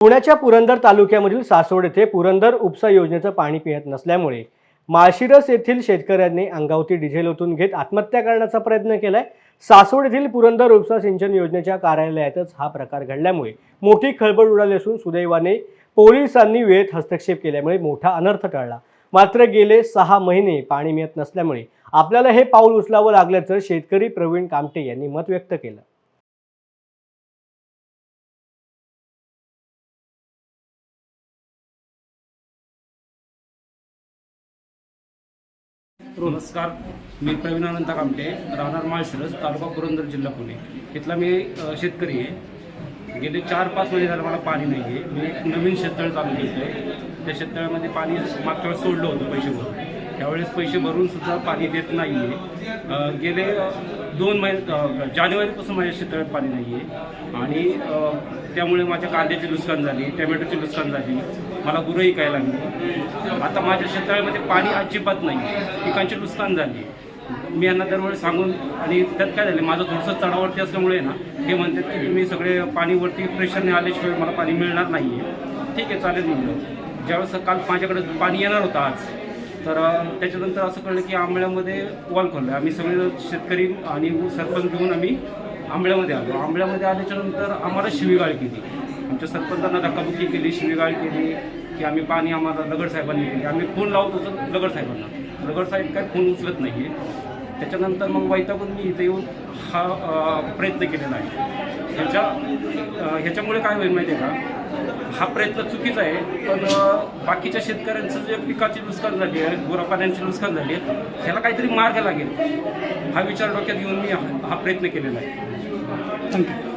पुण्याच्या पुरंदर तालुक्यामधील सासवड येथे पुरंदर उपसा योजनेचं पाणी पित नसल्यामुळे माळशिरस येथील शेतकऱ्यांनी अंगावरती डिझेल ओतून घेत आत्महत्या करण्याचा प्रयत्न केलाय। सासवड येथील पुरंदर उपसा सिंचन योजनेच्या कार्यालयातच हा प्रकार घडल्यामुळे मोठी खळबळ उडाली असून सुदैवाने पोलिसांनी वेळेत हस्तक्षेप केल्यामुळे मोठा अनर्थ टळला। मात्र गेले 6 महिने पाणी मिळत नसल्यामुळे आपल्याला हे पाऊल उचलावं लागल्याचं शेतकरी प्रवीण कामटे यांनी मत व्यक्त केलं। नमस्कार, मी प्रवीण अनंत कामटे, राहणार माळशिरस, तालुका पुरंदर, जिल्हा पुणे। इथला मी शेतकरी आहे। गेले 4-5 महिने झाले मला पाणी नाही आहे। मी एक नवीन शेततळ चालू केलं। त्या शेततळ्यामध्ये पाणी मागच्या वेळेस सोडलं होतं पैसे भरून, त्यावेळेस पैसे भरून सुद्धा पाणी देत नाही आहे। गेले 2 महिने जानेवारीपासून माझ्या शेततळ्यात पाणी नाही आहे आणि त्यामुळे माझ्या कांद्याची नुकसान झाली, टोमॅटोची नुकसान झाली, मला गुरं विकायला लागली। आता माझ्या शेततळ्यामध्ये पाणी अजिबात नाही, पिकांची नुकसान झाली। मी यांना दरवेळेस सांगून आणि त्यात काय झाले, माझं थोडंसं चढावरती असल्यामुळे ना हे म्हणतात की तुम्ही सगळे पाणीवरती प्रेशरने आल्याशिवाय मला पाणी मिळणार नाही आहे। ठीक आहे, चालेल म्हणलं। ज्यावेळेस काल माझ्याकडे पाणी येणार होतं आज, तर त्याच्यानंतर असं कळलं की आंबळ्यामध्ये वॉल खोललं। आम्ही सगळे शेतकरी आणि सरपंच घेऊन आम्ही आंबळ्यामध्ये आलो। आंबळ्यामध्ये आल्याच्यानंतर आम्हाला शिवीगाळ केली, आमच्या सरपंचांना धक्काबुक्की केली, शिवीगाळ केली की आम्ही पाणी आम्हाला लगड साहेबांनी केली। आम्ही फोन लावत होतो लगड साहेबांना, लगड साहेब काय फोन उचलत नाही आहे। त्याच्यानंतर मग वैतागून मी इथे येऊन हा प्रयत्न केलेला आहे। ह्याच्यामुळे काय होईल माहिती आहे का, हा प्रयत्न चुकीचा आहे, पण बाकीच्या शेतकऱ्यांचं जे पिकाची नुकसान झाली आहे, गुरापाण्यांची नुकसान झाली आहे, ह्याला काहीतरी मार्ग लागेल हा विचार डोक्यात घेऊन मी हा प्रयत्न केलेला आहे। थँक्यू।